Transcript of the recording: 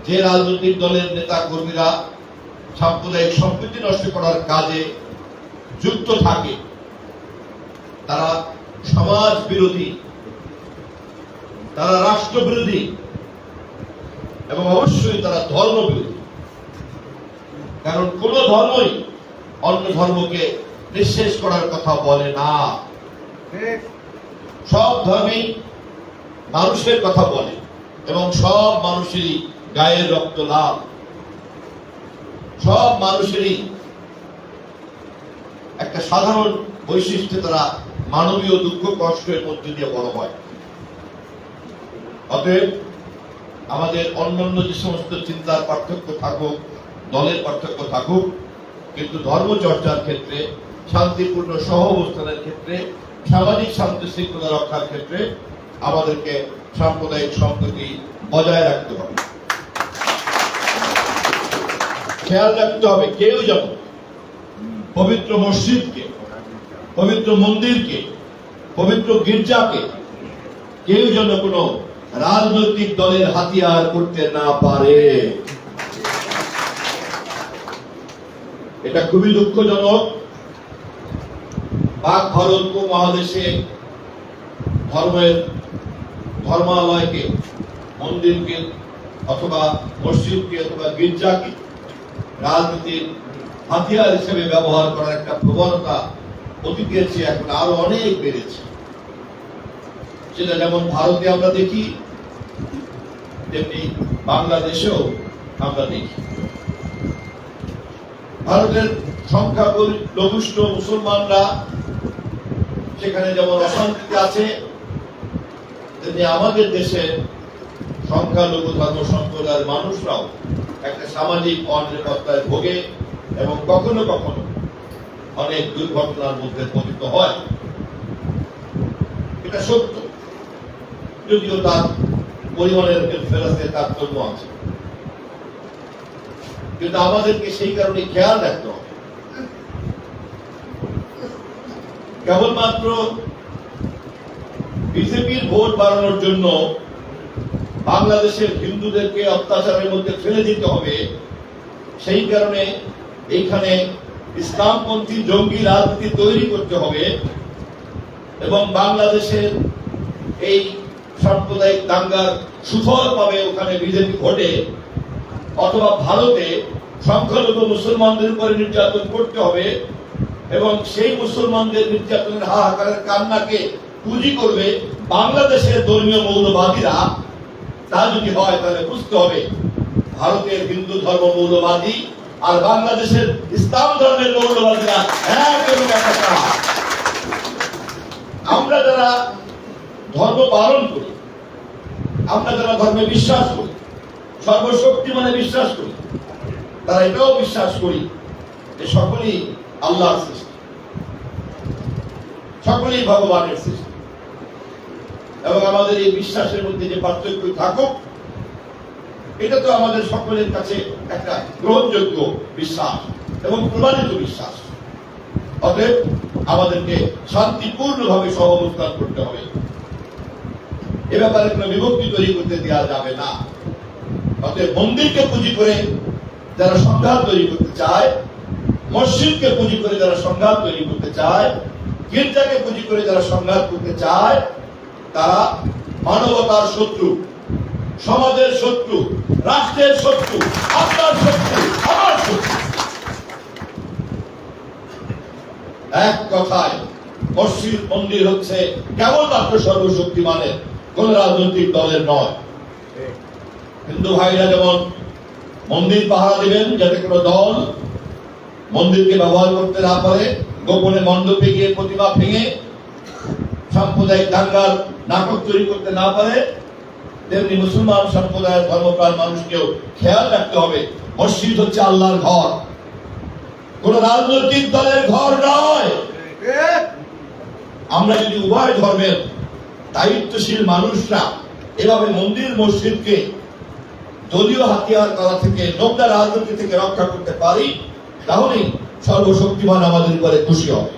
যে রাজনৈতিক দলের নেতা কর্মীরা সাম্প্রদায়িক সম্প্রীতি নষ্ট করার কাজে যুক্ত থাকে তারা সমাজ বিরোধী, তারা রাষ্ট্র বিরোধী এবং অবশ্যই তারা ধর্ম বিরোধী। কারণ কোন ধর্মই অন্য ধর্মকে নিঃশেষ করার কথা বলে না। সব ধর্মেই মানুষের কথা বলে এবং সব মানুষেরই গায়ের রক্ত লাল, সব মানুষেরই একটা সাধারণ বৈশিষ্ট্যে তারা মানবীয় দুঃখ কষ্টের মধ্যে দিয়ে বড় হয়। অতএব আমাদের অন্যান্য যে সমস্ত চিন্তার পার্থক্য থাকুক, দলের পার্থক্য থাকুক, কিন্তু ধর্ম চর্চার ক্ষেত্রে, শান্তিপূর্ণ সহ অবস্থানের ক্ষেত্রে, সামাজিক শান্তি শৃঙ্খলা রক্ষার ক্ষেত্রে আমাদেরকে সাম্প্রদায়িক সম্প্রীতি বজায় রাখতে হবে। খেয়াল রাখতে হবে কেউ যেন পবিত্র মসজিদকে, পবিত্র মন্দিরকে, পবিত্র গির্জাকে কেউ যেন কোন রাজনৈতিক দলের হাতিয়ার করতে না পারে। এটা খুবই দুঃখজনক। পাক ভারত উপমহাদেশে ধর্মালয়কে, মন্দিরকে অথবা মসজিদকে অথবা গির্জাকে রাজনীতির হাতিয়ার হিসেবে ব্যবহার করার একটা প্রবণতা অতীতের চেয়ে এখন আরো অনেক বেড়েছে। সেটা যেমন ভারতে আমরা দেখি, তেমনি বাংলাদেশেও আমরা দেখি। ভারতের সংখ্যালঘুষ্ঠ মুসলমানরা সেখানে যেমন অশান্তিতে আছে, তেমনি আমাদের দেশের সংখ্যালঘু ধর্ম সম্প্রদায়ের মানুষরাও একটা সামাজিক অনিরাপত্তায় ভোগে এবং কখনো কখনো অনেক দুর্ঘটনার মধ্যে পতিত হয়। এটা সত্য, যদিও তার পরিমাণের ফেরাতে তারতম্য আছে, কিন্তু আমাদেরকে সেই কারণে খেয়াল রাখতে হবে। কেবলমাত্র বিজেপির ভোট বাড়ানোর জন্য বাংলাদেশের হিন্দুদেরকে অত্যাচারের মধ্যে ফেলে দিতে হবে, সেই কারণে এইখানে ইসলামপন্থী জঙ্গি রাজনীতি তৈরি করতে হবে এবং বাংলাদেশের এই সাম্প্রদায়িক দাঙ্গার সুফল পাবে ওখানে বিজেপি ভোটে, অথবা ভারতে সংখ্যালঘু মুসলমানদের উপরে নির্যাতন করতে হবে এবং সেই মুসলমানদের নির্যাতনের হাহাকারের কান্নাকে পুঁজি করবে বাংলাদেশের ধর্মীয় মৌলবাদীরা। তা যদি হয় তাহলে বুঝতে হবে ভারতের হিন্দু ধর্ম মৌলবাদী আর বাংলাদেশের ইসলাম ধর্মের মৌলবাদীরা এক এবং একাকার। আমরা যারা ধর্ম পালন করি, আমরা যারা ধর্মে বিশ্বাস করি, সর্বশক্তি মানে বিশ্বাস করি, তারা এটাও বিশ্বাস করি যে সকলেই আল্লাহর সৃষ্টি, সকলেই ভগবানের সৃষ্টি। এবং আমাদের এই বিশ্বাসের মধ্যে যে পার্থক্য থাকুক, এটা তো আমাদের সকলের কাছে একটা গ্রহণযোগ্য বিশ্বাস এবং প্রমাণিত বিশ্বাস। অতএব আমাদেরকে শান্তিপূর্ণভাবে সহাবস্থান করতে হবে। এ ব্যাপারে কোনো বিভক্তি তৈরি করতে দেওয়া যাবে না। অতএব মন্দিরকে পুঁজি করে যারা সংঘাত তৈরি করতে চায়, মসজিদকে পুঁজি করে যারা সংঘাত তৈরি করতে চায়, গির্জাকে পুঁজি করে যারা সংঘাত করতে চায়, তারা মানবতার শত্রু, সমাজের শত্রু, রাষ্ট্রের শত্রু, আপনার শত্রু, আমার শত্রু। এক কথায় মসজিদ মন্দির হচ্ছে কেবলমাত্র সর্বশক্তিমানের, কোন রাজনৈতিক দলের নয়। হিন্দু ভাইরা যেমন মন্দির পাহারা দিবেন যাতে কোনো দল মন্দিরকে ব্যবহার করতে না পারে, গোপনে মণ্ডপে গিয়ে প্রতিমা ভেঙে সাম্প্রদায়িক দাঙ্গার নাটক তৈরি করতে না পারে, তেমনি মুসলমান সম্প্রদায়ের ধর্মপ্রাণ মানুষকেও খেয়াল রাখতে হবে মসজিদ হচ্ছে আল্লাহর ঘর, কোন রাজনৈতিক দলের ঘর নয়। আমরা যদি উভয় ধর্মের দায়িত্বশীল মানুষরা এভাবে মন্দির মসজিদকে দলীয় হাতিয়ার করা থেকে, নোংরা রাজনীতি থেকে রক্ষা করতে পারি, তাহলেই সর্বশক্তিমান আমাদের উপরে খুশি হবে।